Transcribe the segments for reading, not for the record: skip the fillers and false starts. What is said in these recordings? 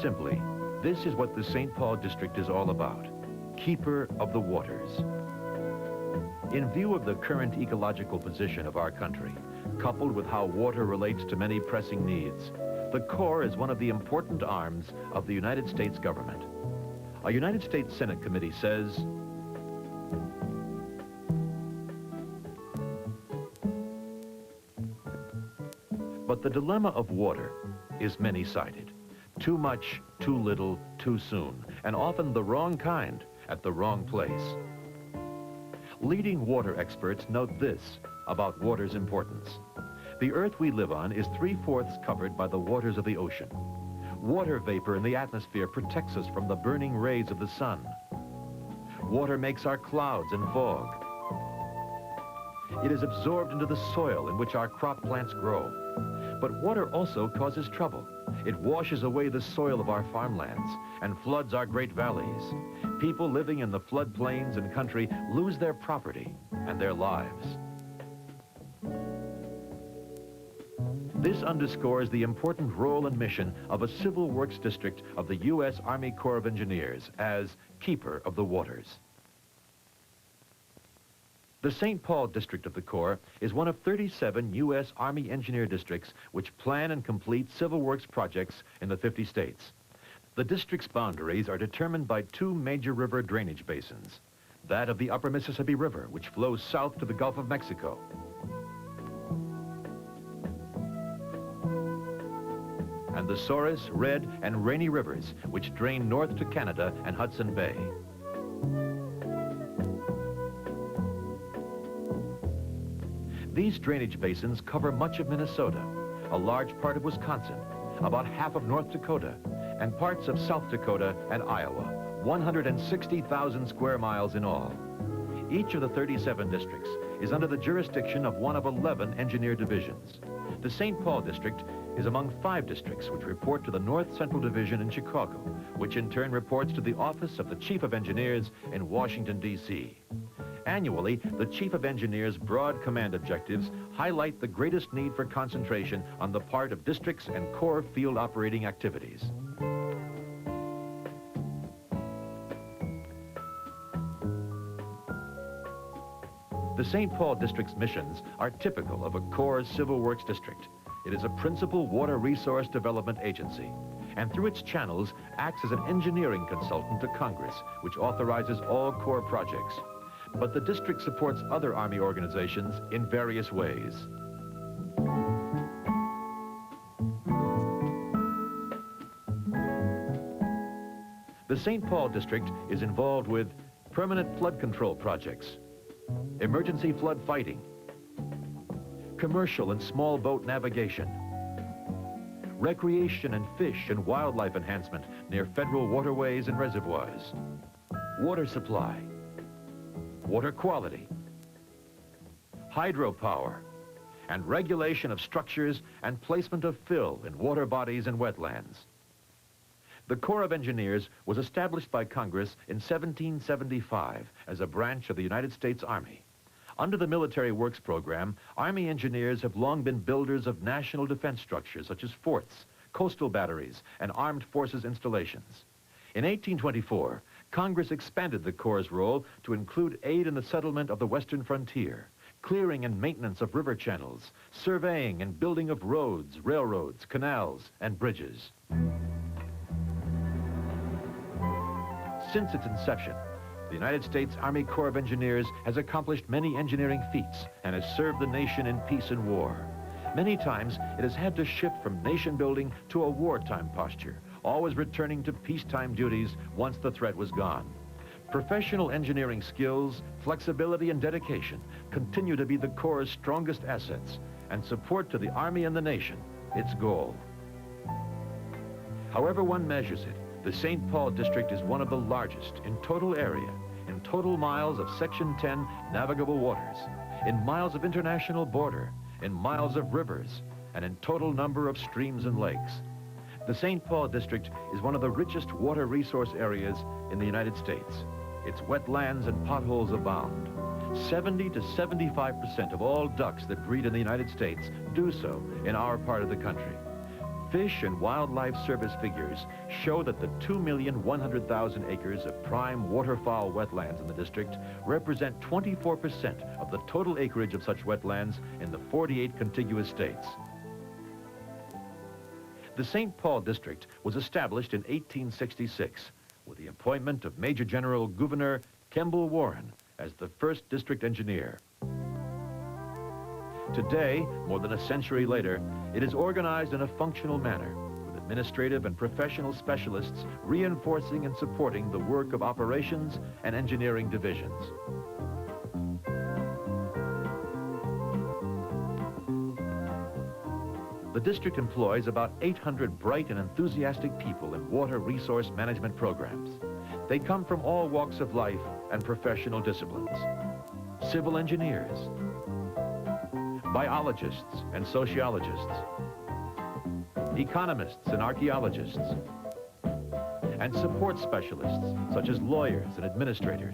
simply, this is what the St. Paul district is all about: keeper of the waters. In view of the current ecological position of our country, coupled with how water relates to many pressing needs, the Corps is one of the important arms of the United States government. A United States Senate committee says, but the dilemma of water is many-sided. Too much, too little, too soon, and often the wrong kind at the wrong place. Leading water experts note this about water's importance. The Earth we live on is 3/4 covered by the waters of the ocean. Water vapor in the atmosphere protects us from the burning rays of the sun. Water makes our clouds and fog. It is absorbed into the soil in which our crop plants grow. But water also causes trouble. It washes away the soil of our farmlands and floods our great valleys. People living in the floodplains and country lose their property and their lives. This underscores the important role and mission of a Civil Works District of the U.S. Army Corps of Engineers as keeper of the waters. The St. Paul District of the Corps is one of 37 U.S. Army Engineer districts which plan and complete civil works projects in the 50 states. The district's boundaries are determined by two major river drainage basins: that of the Upper Mississippi River, which flows south to the Gulf of Mexico, and the Souris, Red, and Rainy Rivers, which drain north to Canada and Hudson Bay. These drainage basins cover much of Minnesota, a large part of Wisconsin, about half of North Dakota, and parts of South Dakota and Iowa, 160,000 square miles in all. Each of the 37 districts is under the jurisdiction of one of 11 engineer divisions. The St. Paul District is among 5 districts which report to the North Central Division in Chicago, which in turn reports to the Office of the Chief of Engineers in Washington, D.C. Annually, the Chief of Engineers' broad command objectives highlight the greatest need for concentration on the part of districts and Corps field operating activities. The St. Paul District's missions are typical of a Corps Civil Works District. It is a principal water resource development agency, and through its channels acts as an engineering consultant to Congress, which authorizes all Corps projects. But the district supports other Army organizations in various ways. The St. Paul District is involved with permanent flood control projects, emergency flood fighting, commercial and small boat navigation, recreation and fish and wildlife enhancement near federal waterways and reservoirs, water supply, water quality, hydropower, and regulation of structures and placement of fill in water bodies and wetlands. The Corps of Engineers was established by Congress in 1775 as a branch of the United States Army. Under the Military Works Program, Army engineers have long been builders of national defense structures such as forts, coastal batteries, and armed forces installations. In 1824, Congress expanded the Corps' role to include aid in the settlement of the western frontier, clearing and maintenance of river channels, surveying and building of roads, railroads, canals, and bridges. Since its inception, the United States Army Corps of Engineers has accomplished many engineering feats and has served the nation in peace and war. Many times, it has had to shift from nation building to a wartime posture, always returning to peacetime duties once the threat was gone. Professional engineering skills, flexibility, and dedication continue to be the Corps' strongest assets, and support to the Army and the nation, its goal. However one measures it, the St. Paul District is one of the largest in total area, in total miles of Section 10 navigable waters, in miles of international border, in miles of rivers, and in total number of streams and lakes. The St. Paul District is one of the richest water resource areas in the United States. Its wetlands and potholes abound. 70 to 75% of all ducks that breed in the United States do so in our part of the country. Fish and Wildlife Service figures show that the 2,100,000 acres of prime waterfowl wetlands in the district represent 24% of the total acreage of such wetlands in the 48 contiguous states. The St. Paul district was established in 1866 with the appointment of Major General Gouverneur Kemble Warren as the first district engineer. Today, more than a century later, it is organized in a functional manner, with administrative and professional specialists reinforcing and supporting the work of operations and engineering divisions. The district employs about 800 bright and enthusiastic people in water resource management programs. They come from all walks of life and professional disciplines. Civil engineers, biologists and sociologists, economists and archaeologists, and support specialists such as lawyers and administrators.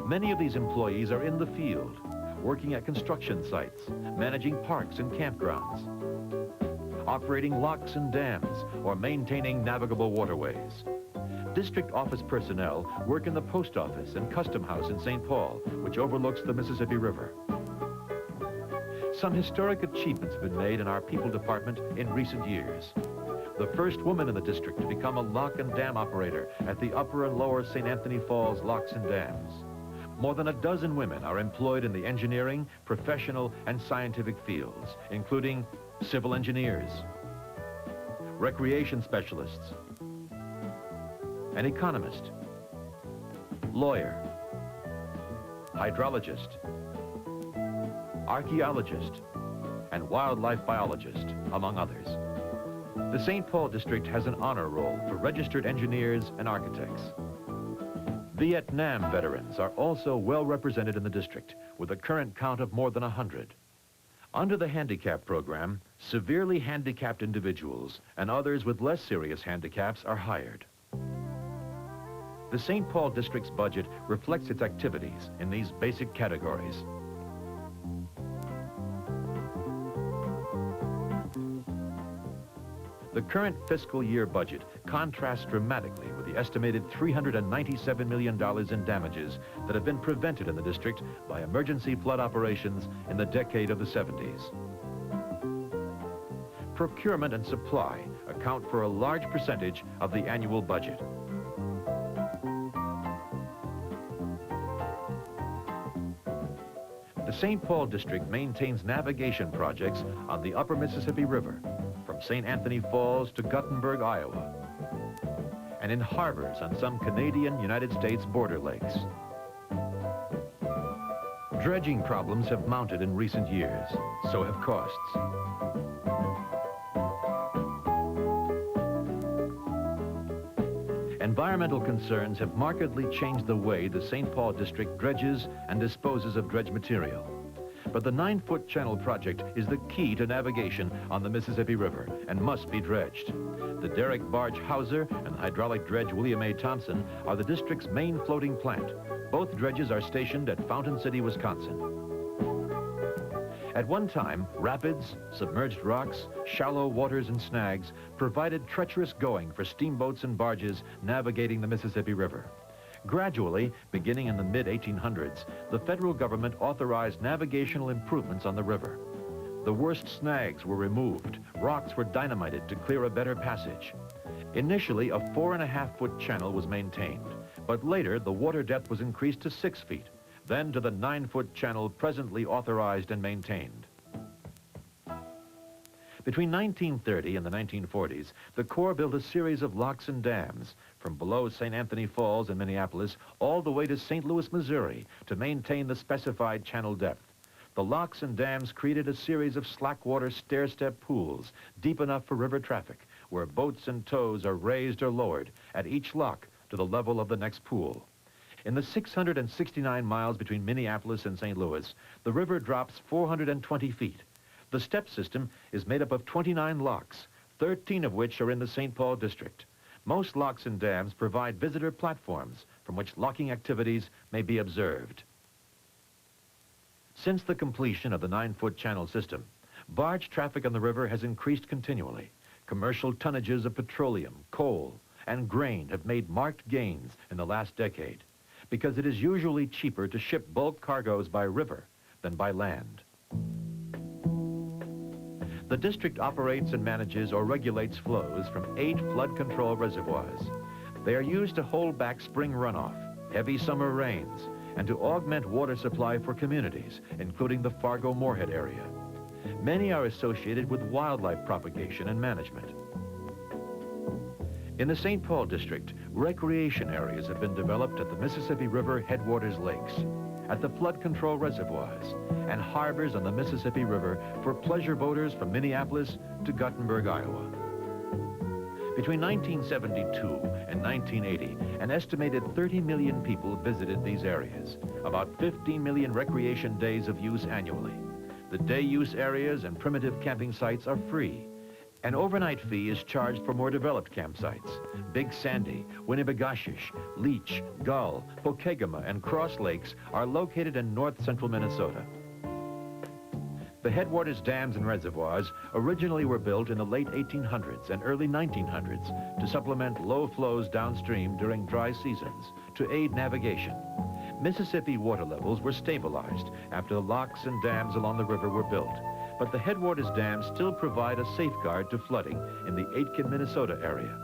Many of these employees are in the field, working at construction sites, managing parks and campgrounds, operating locks and dams, or maintaining navigable waterways. District office personnel work in the post office and custom house in St. Paul, which overlooks the Mississippi River. Some historic achievements have been made in our people department in recent years. The first woman in the district to become a lock and dam operator at the Upper and Lower St. Anthony Falls Locks and Dams. More than a dozen women are employed in the engineering, professional, and scientific fields, including civil engineers, recreation specialists, an economist, lawyer, hydrologist, archaeologist, and wildlife biologist, among others. The St. Paul district has an honor roll for registered engineers and architects. Vietnam veterans are also well represented in the district, with a current count of more than 100. Under the handicap program, severely handicapped individuals and others with less serious handicaps are hired. The St. Paul district's budget reflects its activities in these basic categories. The current fiscal year budget contrasts dramatically with the estimated $397 million in damages that have been prevented in the district by emergency flood operations in the decade of the 70s. Procurement and supply account for a large percentage of the annual budget. The St. Paul district maintains navigation projects on the Upper Mississippi River, from St. Anthony Falls to Guttenberg, Iowa, and in harbors on some Canadian-United States border lakes. Dredging problems have mounted in recent years, so have costs. Environmental concerns have markedly changed the way the St. Paul district dredges and disposes of dredge material. But the 9-foot channel project is the key to navigation on the Mississippi River and must be dredged. The derrick barge Hauser and the hydraulic dredge William A. Thompson are the district's main floating plant. Both dredges are stationed at Fountain City, Wisconsin. At one time, rapids, submerged rocks, shallow waters, and snags provided treacherous going for steamboats and barges navigating the Mississippi River. Gradually, beginning in the mid-1800s, the federal government authorized navigational improvements on the river. The worst snags were removed, rocks were dynamited to clear a better passage. Initially, a 4.5-foot channel was maintained, but later the water depth was increased to 6 feet, then to the 9-foot channel presently authorized and maintained. Between 1930 and the 1940s, the Corps built a series of locks and dams from below St. Anthony Falls in Minneapolis all the way to St. Louis, Missouri to maintain the specified channel depth. The locks and dams created a series of slackwater stair-step pools deep enough for river traffic, where boats and tows are raised or lowered at each lock to the level of the next pool. In the 669 miles between Minneapolis and St. Louis, the river drops 420 feet. The step system is made up of 29 locks, 13 of which are in the St. Paul district. Most locks and dams provide visitor platforms from which locking activities may be observed. Since the completion of the 9-foot channel system, barge traffic on the river has increased continually. Commercial tonnages of petroleum, coal, and grain have made marked gains in the last decade because it is usually cheaper to ship bulk cargoes by river than by land. The district operates and manages or regulates flows from 8 flood control reservoirs. They are used to hold back spring runoff, heavy summer rains, and to augment water supply for communities, including the Fargo-Moorhead area. Many are associated with wildlife propagation and management. In the St. Paul district, recreation areas have been developed at the Mississippi River headwaters lakes, at the flood control reservoirs, and harbors on the Mississippi River for pleasure boaters from Minneapolis to Guttenberg, Iowa. Between 1972 and 1980, an estimated 30 million people visited these areas, about 15 million recreation days of use annually. The day use areas and primitive camping sites are free. An overnight fee is charged for more developed campsites. Big Sandy, Winnipegashish, Leech, Gull, Pokegama, and Cross Lakes are located in north-central Minnesota. The headwaters dams and reservoirs originally were built in the late 1800s and early 1900s to supplement low flows downstream during dry seasons to aid navigation. Mississippi water levels were stabilized after the locks and dams along the river were built, but the headwaters dams still provide a safeguard to flooding in the Aitkin, Minnesota area.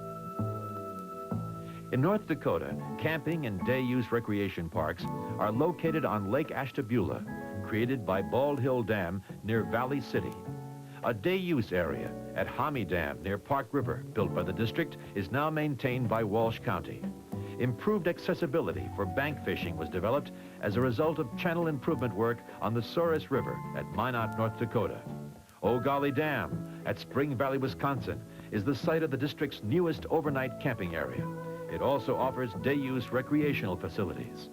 In North Dakota, camping and day-use recreation parks are located on Lake Ashtabula, created by Bald Hill Dam near Valley City. A day-use area at Hommy Dam near Park River, built by the district, is now maintained by Walsh County. Improved accessibility for bank fishing was developed as a result of channel improvement work on the Souris River at Minot, North Dakota. Oh Golly Dam at Spring Valley, Wisconsin is the site of the district's newest overnight camping area. It also offers day-use recreational facilities.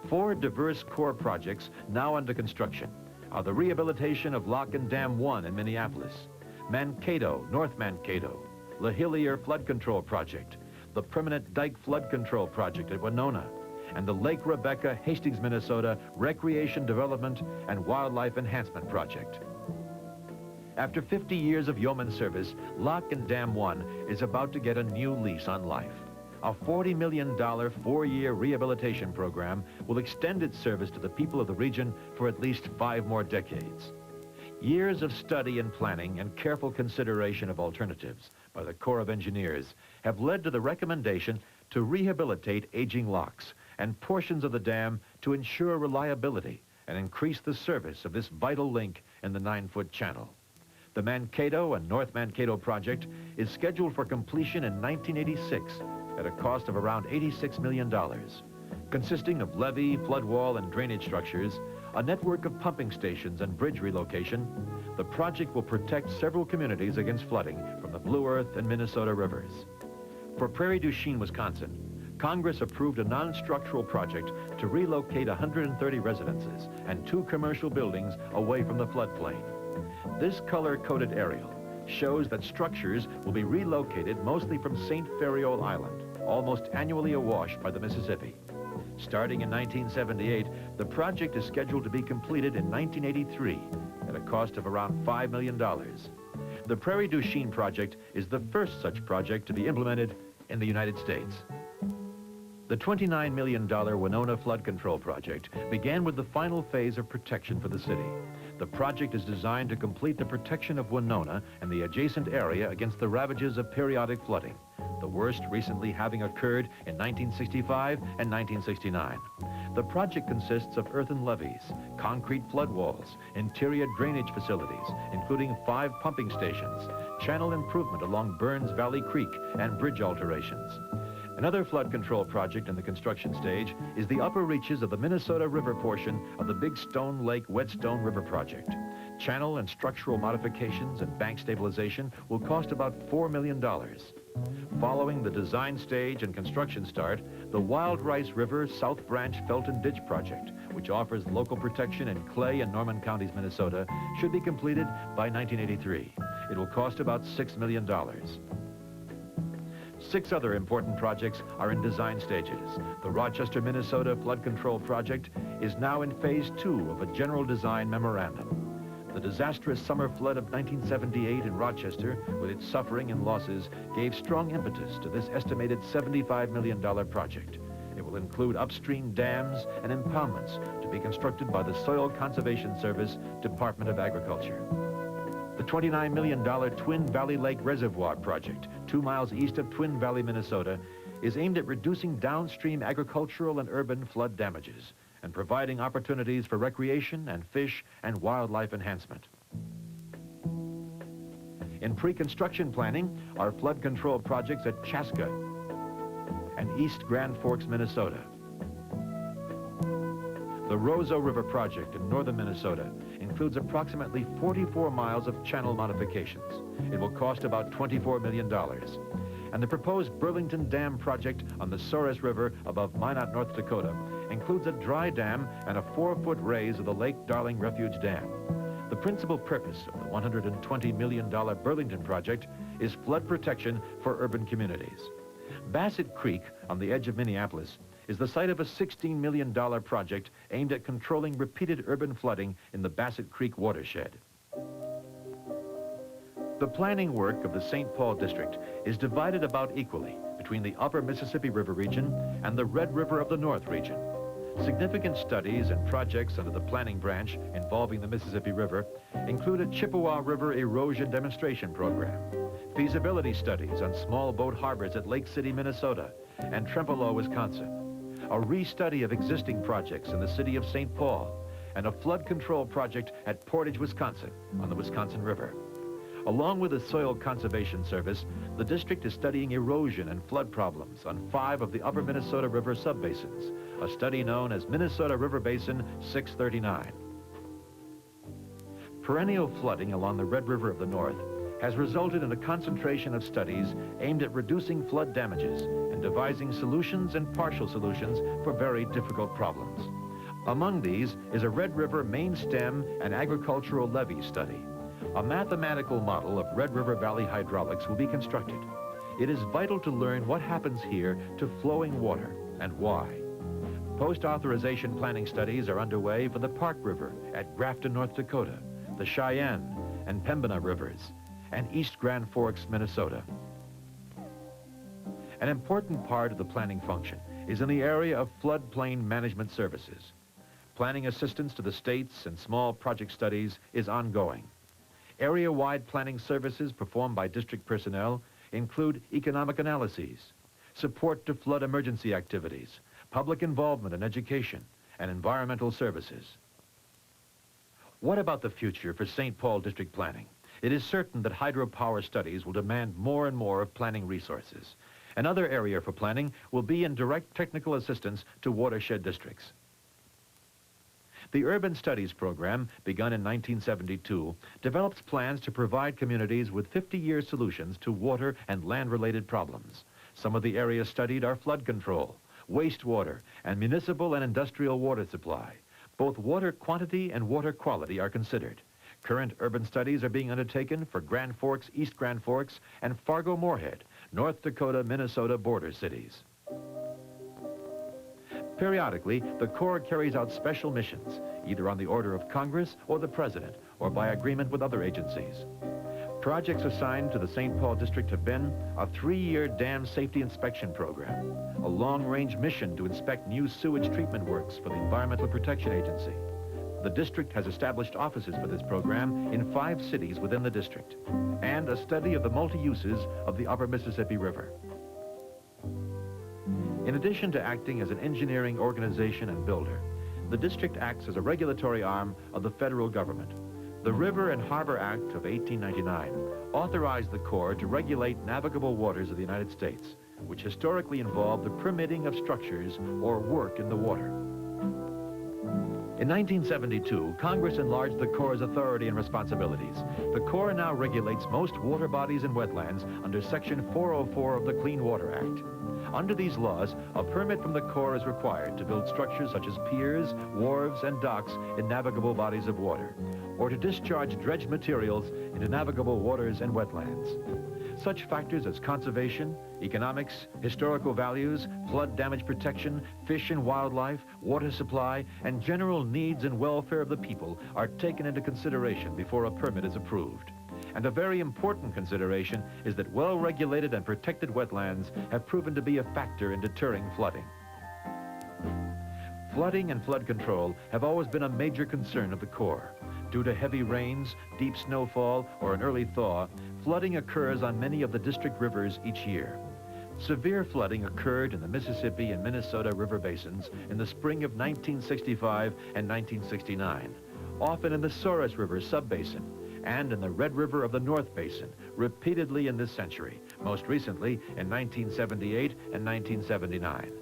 4 diverse core projects now under construction are the rehabilitation of Lock and Dam 1 in Minneapolis, Mankato, North Mankato, LaHillier Flood Control Project, the Permanent Dike Flood Control Project at Winona, and the Lake Rebecca, Hastings, Minnesota Recreation Development and Wildlife Enhancement Project. After 50 years of yeoman service, Lock and Dam 1 is about to get a new lease on life. A $40 million 4-year rehabilitation program will extend its service to the people of the region for at least 5 more decades. Years of study and planning and careful consideration of alternatives by the Corps of Engineers have led to the recommendation to rehabilitate aging locks and portions of the dam to ensure reliability and increase the service of this vital link in the 9-foot channel. The Mankato and North Mankato project is scheduled for completion in 1986 at a cost of around $86 million, consisting of levee, flood wall, and drainage structures, a network of pumping stations and bridge relocation. The project will protect several communities against flooding from the Blue Earth and Minnesota rivers. For Prairie du Chien, Wisconsin, Congress approved a non-structural project to relocate 130 residences and 2 commercial buildings away from the floodplain. This color-coded aerial shows that structures will be relocated mostly from St. Ferriol Island, almost annually awash by the Mississippi. Starting in 1978, the project is scheduled to be completed in 1983 at a cost of around $5 million. The Prairie du Chien project is the first such project to be implemented in the United States. The $29 million Winona Flood Control Project began with the final phase of protection for the city. The project is designed to complete the protection of Winona and the adjacent area against the ravages of periodic flooding, the worst recently having occurred in 1965 and 1969. The project consists of earthen levees, concrete flood walls, interior drainage facilities, including 5 pumping stations, channel improvement along Burns Valley Creek, and bridge alterations. Another flood control project in the construction stage is the upper reaches of the Minnesota River portion of the Big Stone Lake Whetstone River project. Channel and structural modifications and bank stabilization will cost about $4 million. Following the design stage and construction start, the Wild Rice River South Branch Felton Ditch project, which offers local protection in Clay and Norman counties, Minnesota, should be completed by 1983. It will cost about $6 million. 6 other important projects are in design stages. The Rochester, Minnesota Flood Control Project is now in phase 2 of a general design memorandum. The disastrous summer flood of 1978 in Rochester, with its suffering and losses, gave strong impetus to this estimated $75 million project. It will include upstream dams and impoundments to be constructed by the Soil Conservation Service, Department of Agriculture. The $29 million Twin Valley Lake Reservoir project, 2 miles east of Twin Valley, Minnesota, is aimed at reducing downstream agricultural and urban flood damages and providing opportunities for recreation and fish and wildlife enhancement. In pre-construction planning are flood control projects at Chaska and East Grand Forks, Minnesota. The Roseau River project in northern Minnesota includes approximately 44 miles of channel modifications. It will cost about $24 million. And the proposed Burlington Dam project on the Souris River above Minot, North Dakota, includes a dry dam and a 4-foot raise of the Lake Darling Refuge Dam. The principal purpose of the $120 million Burlington project is flood protection for urban communities. Bassett Creek, on the edge of Minneapolis, is the site of a $16 million project aimed at controlling repeated urban flooding in the Bassett Creek watershed. The planning work of the St. Paul District is divided about equally between the Upper Mississippi River region and the Red River of the North region. Significant studies and projects under the planning branch involving the Mississippi River include a Chippewa River erosion demonstration program, feasibility studies on small boat harbors at Lake City, Minnesota, and Trempealeau, Wisconsin, a restudy of existing projects in the city of St. Paul, and a flood control project at Portage, Wisconsin, on the Wisconsin River. Along with the Soil Conservation Service, the district is studying erosion and flood problems on 5 of the Upper Minnesota River subbasins, a study known as Minnesota River Basin 639. Perennial flooding along the Red River of the North has resulted in a concentration of studies aimed at reducing flood damages and devising solutions and partial solutions for very difficult problems. Among these is a Red River main stem and agricultural levee study. A mathematical model of Red River Valley hydraulics will be constructed. It is vital to learn what happens here to flowing water and why. Post-authorization planning studies are underway for the Park River at Grafton, North Dakota, the Cheyenne and Pembina Rivers, and East Grand Forks, Minnesota. An important part of the planning function is in the area of floodplain management services. Planning assistance to the states and small project studies is ongoing. Area-wide planning services performed by district personnel include economic analyses, support to flood emergency activities, public involvement in education, and environmental services. What about the future for St. Paul district planning? It is certain that hydropower studies will demand more and more of planning resources. Another area for planning will be in direct technical assistance to watershed districts. The Urban Studies Program, begun in 1972, develops plans to provide communities with 50-year solutions to water and land-related problems. Some of the areas studied are flood control, wastewater, and municipal and industrial water supply. Both water quantity and water quality are considered. Current urban studies are being undertaken for Grand Forks, East Grand Forks, and Fargo-Moorhead, North Dakota, Minnesota border cities. Periodically, the Corps carries out special missions, either on the order of Congress or the President, or by agreement with other agencies. Projects assigned to the St. Paul District have been a 3-year dam safety inspection program, a long-range mission to inspect new sewage treatment works for the Environmental Protection Agency. The district has established offices for this program in 5 cities within the district, and a study of the multi-uses of the Upper Mississippi River. In addition to acting as an engineering organization and builder, the district acts as a regulatory arm of the federal government. The River and Harbor Act of 1899 authorized the Corps to regulate navigable waters of the United States, which historically involved the permitting of structures or work in the water. In 1972, Congress enlarged the Corps' authority and responsibilities. The Corps now regulates most water bodies and wetlands under Section 404 of the Clean Water Act. Under these laws, a permit from the Corps is required to build structures such as piers, wharves, and docks in navigable bodies of water, or to discharge dredged materials into navigable waters and wetlands. Such factors as conservation, economics, historical values, flood damage protection, fish and wildlife, water supply, and general needs and welfare of the people are taken into consideration before a permit is approved. And a very important consideration is that well-regulated and protected wetlands have proven to be a factor in deterring flooding. Flooding and flood control have always been a major concern of the Corps. Due to heavy rains, deep snowfall, or an early thaw, flooding occurs on many of the district rivers each year. Severe flooding occurred in the Mississippi and Minnesota river basins in the spring of 1965 and 1969, often in the Souris River subbasin, and in the Red River of the North Basin, repeatedly in this century, most recently in 1978 and 1979.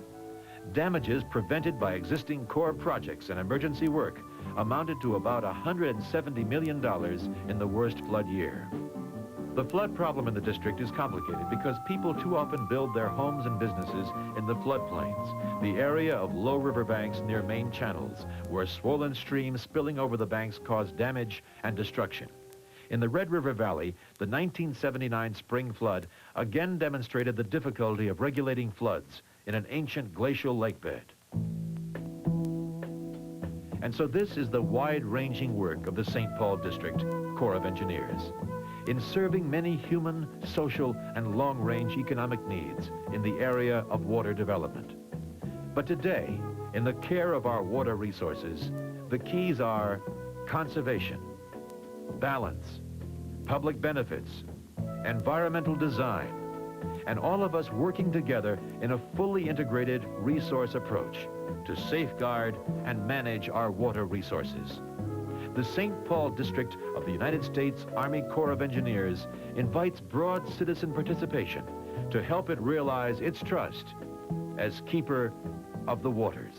Damages prevented by existing Corps projects and emergency work amounted to about $170 million in the worst flood year. The flood problem in the district is complicated because people too often build their homes and businesses in the floodplains, the area of low riverbanks near main channels, where swollen streams spilling over the banks cause damage and destruction. In the Red River Valley, the 1979 spring flood again demonstrated the difficulty of regulating floods in an ancient glacial lakebed. And so this is the wide-ranging work of the St. Paul District Corps of Engineers, in serving many human, social, and long-range economic needs in the area of water development. But today, in the care of our water resources, the keys are conservation, balance, public benefits, environmental design, and all of us working together in a fully integrated resource approach to safeguard and manage our water resources. The St. Paul District of the United States Army Corps of Engineers invites broad citizen participation to help it realize its trust as keeper of the waters.